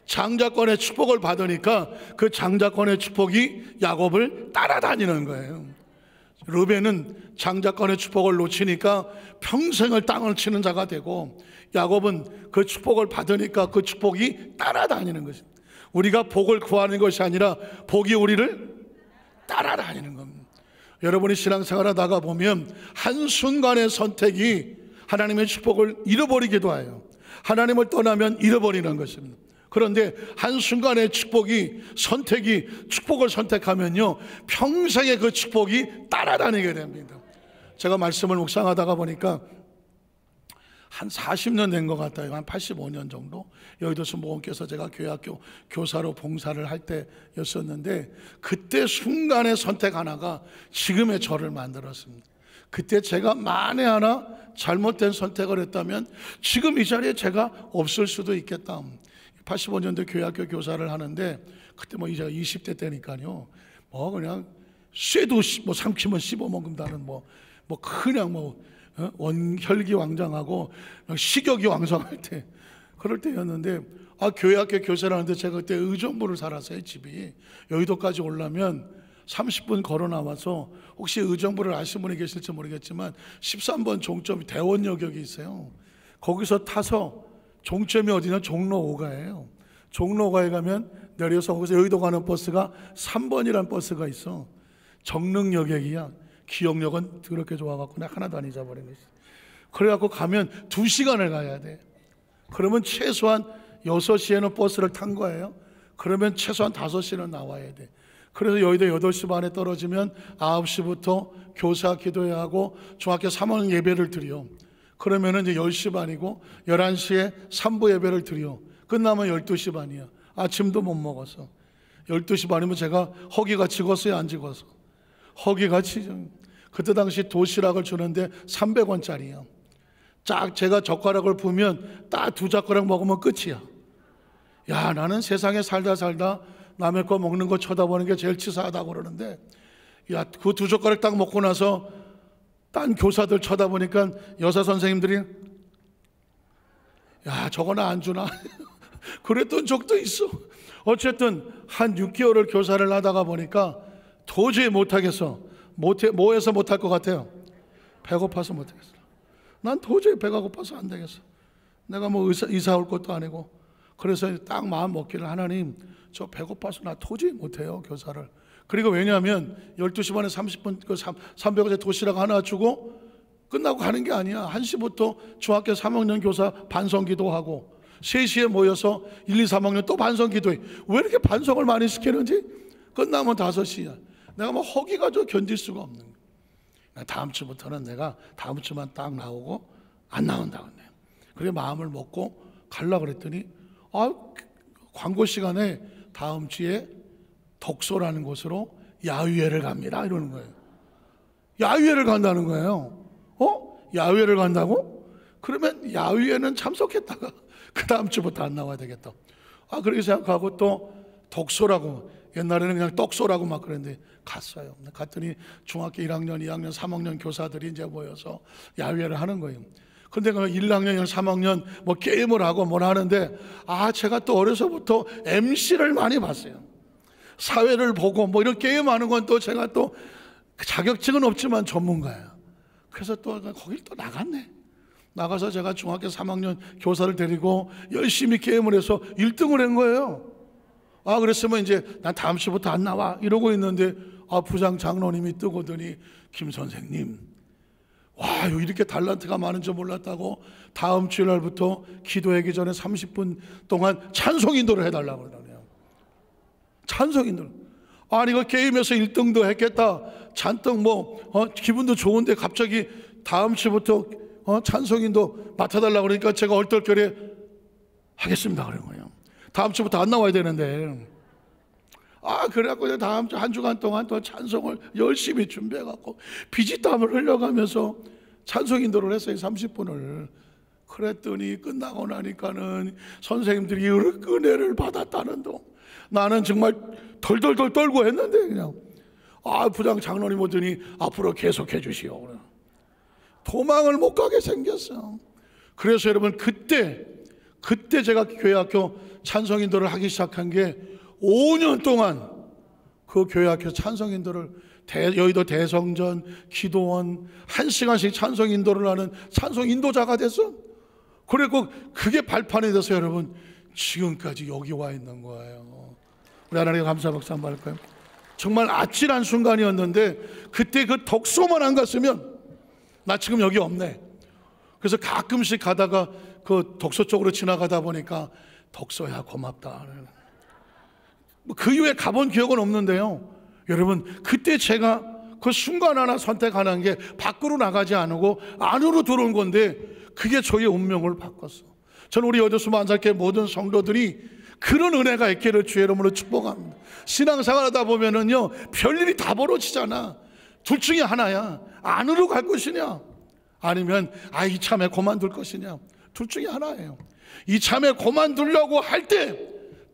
장자권의 축복을 받으니까 그 장자권의 축복이 야곱을 따라다니는 거예요. 르벤은 장자권의 축복을 놓치니까 평생을 땅을 치는 자가 되고 야곱은 그 축복을 받으니까 그 축복이 따라다니는 것입니다. 우리가 복을 구하는 것이 아니라 복이 우리를 따라다니는 겁니다. 여러분이 신앙생활하다가 보면 한순간의 선택이 하나님의 축복을 잃어버리기도 해요. 하나님을 떠나면 잃어버리는 것입니다. 그런데 한순간의 선택이 축복을 선택하면요 평생의 그 축복이 따라다니게 됩니다. 제가 말씀을 묵상하다가 보니까 한 40년 된 것 같아요. 한 85년 정도. 여의도수 모험께서 제가 교회학교 교사로 봉사를 할 때였었는데 그때 순간의 선택 하나가 지금의 저를 만들었습니다. 그때 제가 만에 하나 잘못된 선택을 했다면 지금 이 자리에 제가 없을 수도 있겠다. 85년도 교회학교 교사를 하는데 그때 제가 20대 때니까요. 그냥 쇠도 삼키면 씹어먹는다는 그냥 혈기 왕장하고 식욕이 왕성할 때 그럴 때였는데 교회 학교 교사를 하는데 제가 그때 의정부를 살았어요. 집이 여의도까지 오려면 30분 걸어 나와서, 혹시 의정부를 아시는 분이 계실지 모르겠지만 13번 종점이 대원역이 있어요. 거기서 타서 종점이 어디냐, 종로 5가예요. 종로 5가에 가면 내려서 거기서 여의도 가는 버스가 3번이라는 버스가 있어. 정릉여객이야. 기억력은 그렇게 좋아갖고 내가 하나도 안 잊어버린 거지. 그래갖고 가면 2시간을 가야 돼. 그러면 최소한 6시에는 버스를 탄 거예요. 그러면 최소한 5시는 나와야 돼. 그래서 여의도 8시 반에 떨어지면 9시부터 교사 기도회 하고 중학교 3학년 예배를 드려. 그러면은 이제 10시 반이고 11시에 3부 예배를 드려. 끝나면 12시 반이야. 아침도 못 먹었어. 12시 반이면 제가 허기가 식었어요, 안 식어서? 허기가 치죠. 그때 당시 도시락을 주는데 300원짜리야. 쫙 제가 젓가락을 부으면 딱 2젓가락 먹으면 끝이야. 야, 나는 세상에 살다 남의 거 먹는 거 쳐다보는 게 제일 치사하다고 그러는데, 야, 그 2젓가락 딱 먹고 나서 딴 교사들 쳐다보니까 여사 선생님들이 야, 저거 나 안 주나? 그랬던 적도 있어. 어쨌든 한 6개월을 교사를 하다가 보니까 도저히 못하겠어. 뭐 해서 못할 것 같아요? 배고파서 못하겠어. 난 도저히 배가 고파서 안 되겠어. 내가 뭐 이사 올 것도 아니고. 그래서 딱 마음 먹기를, 하나님, 저 배고파서 나 도저히 못해요, 교사를. 그리고 왜냐하면 12시 반에 30분 300원짜리 도시락 하나 주고 끝나고 가는 게 아니야. 1시부터 중학교 3학년 교사 반성기도 하고 3시에 모여서 1, 2, 3학년 또 반성기도해. 왜 이렇게 반성을 많이 시키는지. 끝나면 5시야. 내가 뭐 허기가 좀 견딜 수가 없는 거야. 다음 주부터는 내가 다음 주만 딱 나오고 안 나온다고 해요. 그래 마음을 먹고 가려고 그랬더니 광고 시간에 다음 주에 덕소라는 곳으로 야유회를 갑니다 이러는 거예요. 야유회를 간다는 거예요. 야유회를 간다고? 그러면 야유회는 참석했다가 그 다음 주부터 안 나와야 되겠다. 그렇게 생각하고 또 덕소라고, 옛날에는 그냥 떡소라고 막 그랬는데 갔어요. 갔더니 중학교 1학년, 2학년, 3학년 교사들이 이제 모여서 야유회를 하는 거예요. 근데 그 1학년, 3학년 뭐 게임을 하고 뭘 하는데, 제가 또 어려서부터 MC를 많이 봤어요. 사회를 보고 뭐 이런 게임하는 건 또 제가 또 자격증은 없지만 전문가예요. 그래서 또 거길 또 나갔네. 나가서 제가 중학교 3학년 교사를 데리고 열심히 게임을 해서 1등을 한 거예요. 그랬으면 이제 난 다음 주부터 안 나와 이러고 있는데, 부장 장로님이 뜨고더니, 김 선생님, 와, 이렇게 달란트가 많은 줄 몰랐다고 다음 주일날부터 기도하기 전에 30분 동안 찬송 인도를 해달라고 그러네요. 찬송 인도. 이거 게임에서 1등도 했겠다. 잔뜩 기분도 좋은데 갑자기 다음 주부터 찬송 인도 맡아달라고 그러니까 제가 얼떨결에 하겠습니다 그런 거예요. 다음 주부터 안 나와야 되는데. 그래갖고 다음 주 한 주간 동안 또 찬송을 열심히 준비해갖고 피지땀을 흘려가면서 찬송 인도를 했어요. 30분을. 그랬더니 끝나고 나니까는 선생님들이 은혜를 받았다는 동. 나는 정말 덜덜덜 떨고 했는데 그냥 부장 장로님 오더니 앞으로 계속해 주시오. 도망을 못 가게 생겼어. 그래서 여러분 그때 제가 교회학교 찬송 인도를 하기 시작한 게 5년 동안 그 교회학교 찬송 인도를 여의도 대성전 기도원 1시간씩 찬송 인도를 하는 찬송 인도자가 됐어. 그리고 그게 발판이 돼서 여러분 지금까지 여기 와 있는 거예요. 우리 하나님 감사 박수 한번 할까요? 정말 아찔한 순간이었는데 그때 그 덕소만 안 갔으면 나 지금 여기 없네. 그래서 가끔씩 가다가 그 덕소 쪽으로 지나가다 보니까 덕소야 고맙다. 그 이후에 가본 기억은 없는데요. 여러분 그때 제가 그 순간 하나 선택하는 게 밖으로 나가지 않고 안으로 들어온 건데 그게 저의 운명을 바꿨어. 저는 우리 여도수 만살교회 모든 성도들이 그런 은혜가 있기를 주의 이름으로 축복합니다. 신앙생활 하다 보면은요 별일이 다 벌어지잖아. 둘 중에 하나야. 안으로 갈 것이냐 아니면 이참에 그만둘 것이냐. 둘 중에 하나예요. 이참에 그만두려고 할 때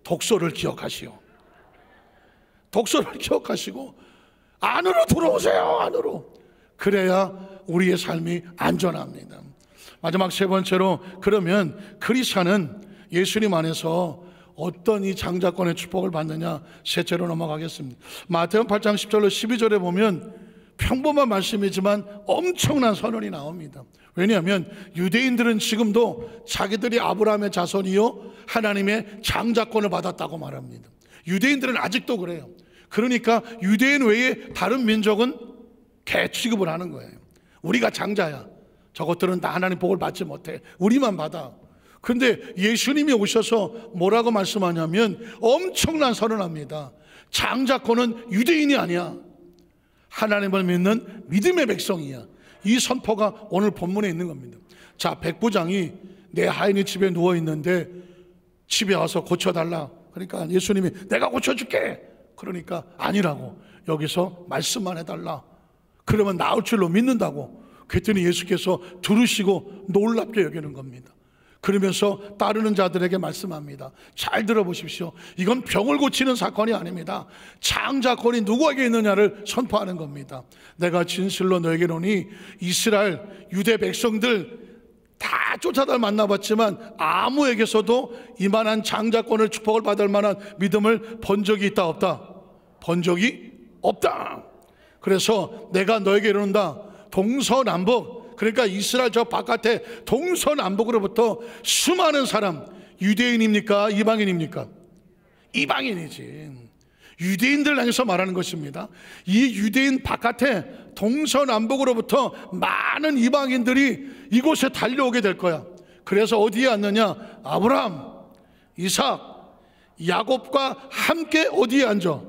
독소를 기억하시오. 독소를 기억하시고 안으로 들어오세요. 안으로. 그래야 우리의 삶이 안전합니다. 마지막 세 번째로, 그러면 크리스찬은 예수님 안에서 어떤 이 장자권의 축복을 받느냐, 셋째로 넘어가겠습니다. 마태복음 8장 10절로 12절에 보면 평범한 말씀이지만 엄청난 선언이 나옵니다. 왜냐하면 유대인들은 지금도 자기들이 아브라함의 자손이요 하나님의 장자권을 받았다고 말합니다. 유대인들은 아직도 그래요. 그러니까 유대인 외에 다른 민족은 개 취급을 하는 거예요. 우리가 장자야. 저것들은 다 하나님 복을 받지 못해. 우리만 받아. 그런데 예수님이 오셔서 뭐라고 말씀하냐면 엄청난 선언합니다. 장자권은 유대인이 아니야. 하나님을 믿는 믿음의 백성이야. 이 선포가 오늘 본문에 있는 겁니다. 자, 백부장이 내 하인이 집에 누워있는데 집에 와서 고쳐달라. 그러니까 예수님이 내가 고쳐줄게. 그러니까 아니라고. 여기서 말씀만 해달라. 그러면 나을 줄로 믿는다고. 그랬더니 예수께서 들으시고 놀랍게 여기는 겁니다. 그러면서 따르는 자들에게 말씀합니다. 잘 들어보십시오. 이건 병을 고치는 사건이 아닙니다. 장자권이 누구에게 있느냐를 선포하는 겁니다. 내가 진실로 너에게 이르노니 이스라엘 유대 백성들 다 쫓아다 만나봤지만 아무에게서도 이만한 장자권을 축복을 받을 만한 믿음을 본 적이 있다 없다? 본 적이 없다. 그래서 내가 너에게 이르는다. 동서남북, 그러니까 이스라엘 저 바깥에 동서남북으로부터 수많은 사람, 유대인입니까? 이방인입니까? 이방인이지. 유대인들 향해서 말하는 것입니다. 이 유대인 바깥에 동서남북으로부터 많은 이방인들이 이곳에 달려오게 될 거야. 그래서 어디에 앉느냐? 아브라함, 이삭, 야곱과 함께 어디에 앉아?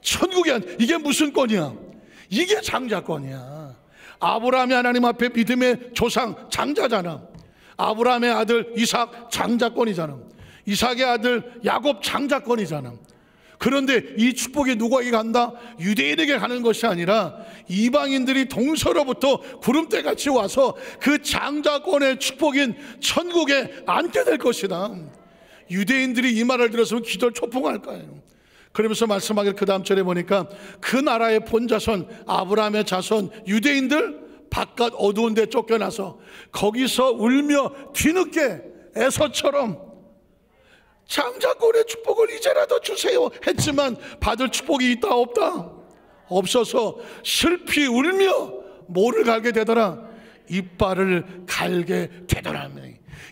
천국에 앉아. 이게 무슨 권이야? 이게 장자권이야. 아브라함이 하나님 앞에 믿음의 조상 장자잖아. 아브라함의 아들 이삭 장자권이잖아. 이삭의 아들 야곱 장자권이잖아. 그런데 이 축복이 누구에게 간다? 유대인에게 가는 것이 아니라 이방인들이 동서로부터 구름대같이 와서 그 장자권의 축복인 천국에 앉게 될 것이다. 유대인들이 이 말을 들었으면 기절 초풍할 거예요. 그러면서 말씀하기를 그 다음 절에 보니까 그 나라의 본자손 아브라함의 자손 유대인들 바깥 어두운 데 쫓겨나서 거기서 울며 뒤늦게 에서처럼 장자권의 축복을 이제라도 주세요 했지만 받을 축복이 있다 없다? 없어서 슬피 울며 뭐를 갈게 되더라? 이빨을 갈게 되더라.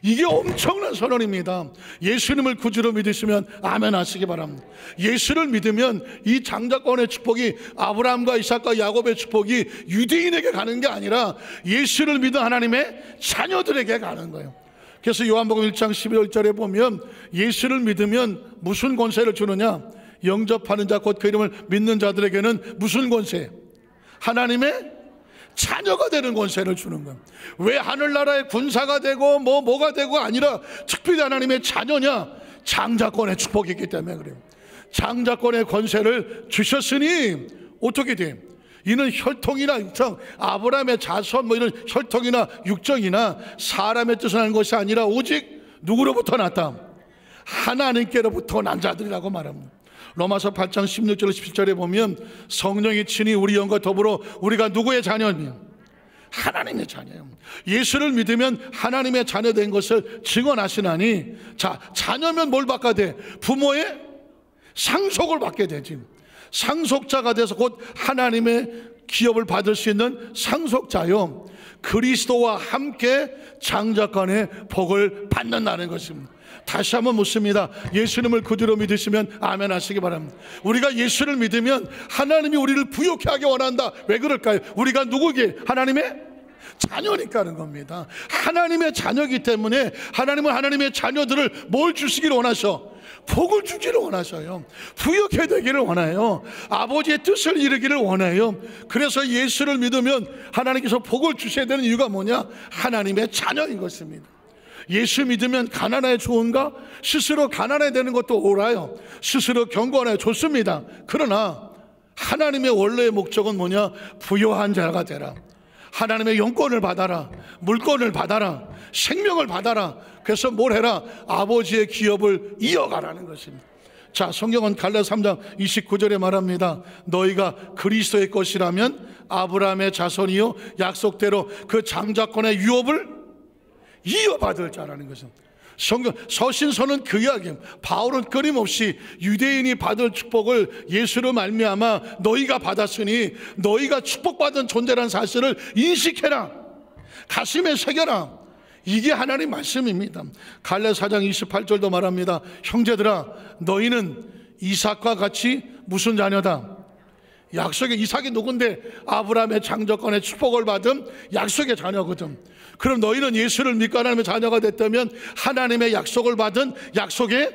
이게 엄청난 선언입니다. 예수님을 구주로 믿으시면 아멘 하시기 바랍니다. 예수를 믿으면 이 장자권의 축복이 아브라함과 이삭과 야곱의 축복이 유대인에게 가는 게 아니라 예수를 믿은 하나님의 자녀들에게 가는 거예요. 그래서 요한복음 1장 11절에 보면 예수를 믿으면 무슨 권세를 주느냐? 영접하는 자 곧 그 이름을 믿는 자들에게는 무슨 권세? 하나님의 자녀가 되는 권세를 주는 거예요. 왜 하늘나라의 군사가 되고 뭐가 되고 아니라 특별히 하나님의 자녀냐? 장자권의 축복이 있기 때문에 그래요. 장자권의 권세를 주셨으니 어떻게 돼? 이는 혈통이나 육정, 아브라함의 자손 이런 혈통이나 육정이나 사람의 뜻을 하는 것이 아니라 오직 누구로부터 났다? 하나님께로부터 난 자들이라고 말합니다. 로마서 8장 16절 17절에 보면 성령이 친히 우리 영과 더불어 우리가 누구의 자녀냐? 하나님의 자녀예요. 예수를 믿으면 하나님의 자녀 된 것을 증언하시나니, 자, 자녀면 뭘 받게 돼? 부모의 상속을 받게 되지. 상속자가 돼서 곧 하나님의 기업을 받을 수 있는 상속자요, 그리스도와 함께 장자권의 복을 받는다는 것입니다. 다시 한번 묻습니다. 예수님을 구주로 믿으시면 아멘 하시기 바랍니다. 우리가 예수를 믿으면 하나님이 우리를 부욕해 하기 원한다. 왜 그럴까요? 우리가 누구게? 하나님의 자녀니까 하는 겁니다. 하나님의 자녀이기 때문에 하나님은 하나님의 자녀들을 뭘 주시기를 원하셔? 복을 주기를 원하셔요. 부욕해 되기를 원해요. 아버지의 뜻을 이루기를 원해요. 그래서 예수를 믿으면 하나님께서 복을 주셔야 되는 이유가 뭐냐? 하나님의 자녀인 것입니다. 예수 믿으면 가난해 좋은가? 스스로 가난해 되는 것도 옳아요. 스스로 경건해 좋습니다. 그러나 하나님의 원래의 목적은 뭐냐? 부요한 자가 되라. 하나님의 영권을 받아라. 물권을 받아라. 생명을 받아라. 그래서 뭘 해라? 아버지의 기업을 이어가라는 것입니다. 자, 성경은 갈라디아 3장 29절에 말합니다. 너희가 그리스도의 것이라면 아브라함의 자손이요 약속대로 그 장자권의 유업을 이어받을 자라는 것은, 서신서는 그 이야기예요. 바울은 끊임없이 유대인이 받을 축복을 예수로 말미암아 너희가 받았으니 너희가 축복받은 존재라는 사실을 인식해라, 가슴에 새겨라. 이게 하나님 말씀입니다. 갈라디아 4장 28절도 말합니다. 형제들아, 너희는 이삭과 같이 무슨 자녀다? 약속의, 이삭이 누군데? 아브라함의 창조권의 축복을 받은 약속의 자녀거든. 그럼 너희는 예수를 믿고 하나님의 자녀가 됐다면 하나님의 약속을 받은 약속의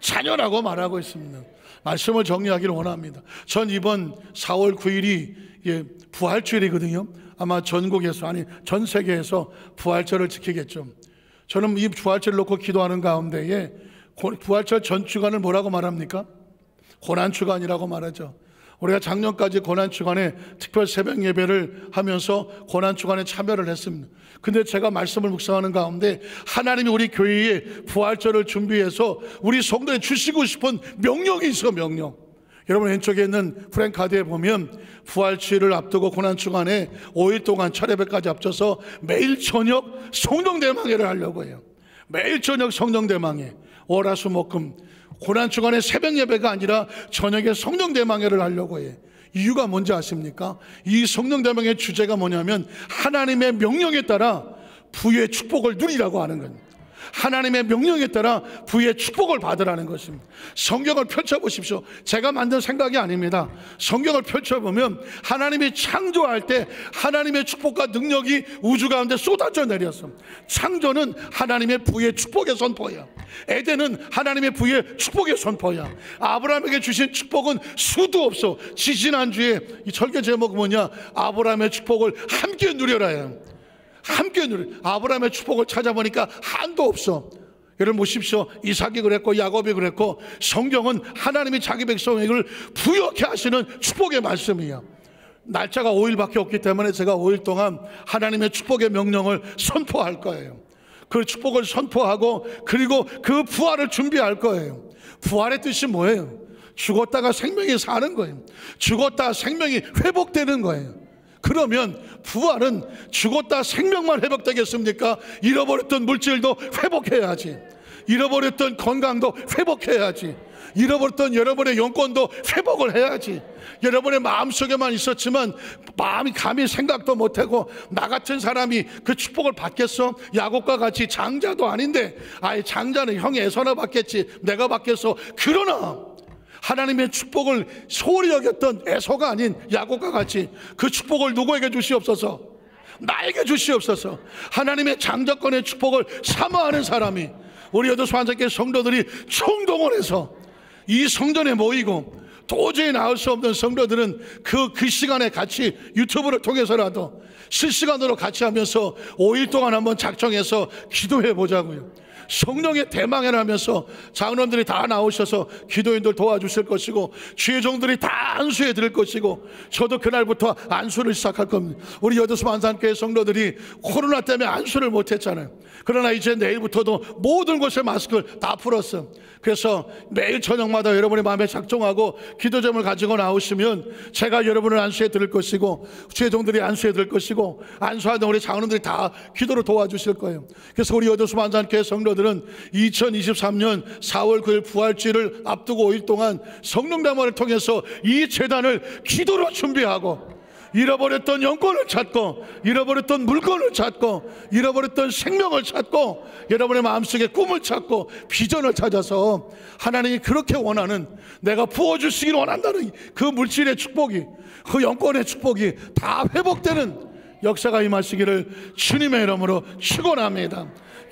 자녀라고 말하고 있습니다. 말씀을 정리하기를 원합니다. 전 이번 4월 9일이 부활주일이거든요. 아마 전국에서, 아니 전 세계에서 부활절을 지키겠죠. 저는 이 부활절을 놓고 기도하는 가운데에 부활절 전 주간을 뭐라고 말합니까? 고난주간이라고 말하죠. 우리가 작년까지 고난주간에 특별 새벽 예배를 하면서 고난주간에 참여를 했습니다. 근데 제가 말씀을 묵상하는 가운데 하나님이 우리 교회에 부활절을 준비해서 우리 성도에 주시고 싶은 명령이 있어, 명령. 여러분 왼쪽에 있는 프랭카드에 보면 부활주일을 앞두고 고난주간에 5일 동안 철예배까지 앞서서 매일 저녁 성령대망회를 하려고 해요. 매일 저녁 성령대망회, 월화수목금 고난주간에 새벽 예배가 아니라 저녁에 성령대망회를 하려고 해. 이유가 뭔지 아십니까? 이 성령대망회의 주제가 뭐냐면 하나님의 명령에 따라 부의 축복을 누리라고 하는 거예요. 하나님의 명령에 따라 부의 축복을 받으라는 것입니다. 성경을 펼쳐보십시오. 제가 만든 생각이 아닙니다. 성경을 펼쳐보면 하나님이 창조할 때 하나님의 축복과 능력이 우주 가운데 쏟아져 내렸어. 창조는 하나님의 부의 축복의 선포야. 에덴은 하나님의 부의 축복의 선포야. 아브라함에게 주신 축복은 수도 없어. 지지난주에 이 설교 제목은 뭐냐? 아브라함의 축복을 함께 누려라요. 함께 누려. 아브라함의 축복을 찾아보니까 한도 없어. 여러분 보십시오. 이삭이 그랬고 야곱이 그랬고 성경은 하나님이 자기 백성에게 부여케 하시는 축복의 말씀이에요. 날짜가 5일밖에 없기 때문에 제가 5일 동안 하나님의 축복의 명령을 선포할 거예요. 그 축복을 선포하고 그리고 그 부활을 준비할 거예요. 부활의 뜻이 뭐예요? 죽었다가 생명이 사는 거예요. 죽었다가 생명이 회복되는 거예요. 그러면 부활은 죽었다 생명만 회복되겠습니까? 잃어버렸던 물질도 회복해야지. 잃어버렸던 건강도 회복해야지. 잃어버렸던 여러분의 영권도 회복을 해야지. 여러분의 마음속에만 있었지만 마음이 감히 생각도 못하고 나 같은 사람이 그 축복을 받겠어? 야곱과 같이 장자도 아닌데 아예 장자는 형이 애서나 받겠지 내가 받겠어? 그러나 하나님의 축복을 소홀히 여겼던 에서가 아닌 야곱과 같이 그 축복을 누구에게 주시옵소서? 나에게 주시옵소서. 하나님의 장자권의 축복을 사모하는 사람이 우리 여도수환자께 성도들이 총동원해서 이 성전에 모이고 도저히 나올 수 없는 성도들은 그 시간에 같이 유튜브를 통해서라도 실시간으로 같이 하면서 5일 동안 한번 작정해서 기도해 보자고요. 성령의 대망회를 하면서 장로님들이 다 나오셔서 기도인들 도와주실 것이고 주의종들이 다 안수해 드릴 것이고 저도 그날부터 안수를 시작할 겁니다. 우리 여도수 만산교회 성도들이 코로나 때문에 안수를 못했잖아요. 그러나 이제 내일부터도 모든 곳에 마스크를 다 풀었어. 그래서 매일 저녁마다 여러분의 마음에 작정하고 기도점을 가지고 나오시면 제가 여러분을 안수해 드릴 것이고 주의종들이 안수해 드릴 것이고 안수하던 우리 장로님들이 다 기도를 도와주실 거예요. 그래서 우리 여도수 만산교회 성도들은 2023년 4월 9일 부활주일을 앞두고 5일 동안 성령대망회를 통해서 이 제단을 기도로 준비하고 잃어버렸던 영권을 찾고 잃어버렸던 물건을 찾고 잃어버렸던 생명을 찾고 여러분의 마음속에 꿈을 찾고 비전을 찾아서 하나님이 그렇게 원하는 내가 부어주시길 원한다는 그 물질의 축복이 그 영권의 축복이 다 회복되는 역사가 임하시기를 주님의 이름으로 축원합니다.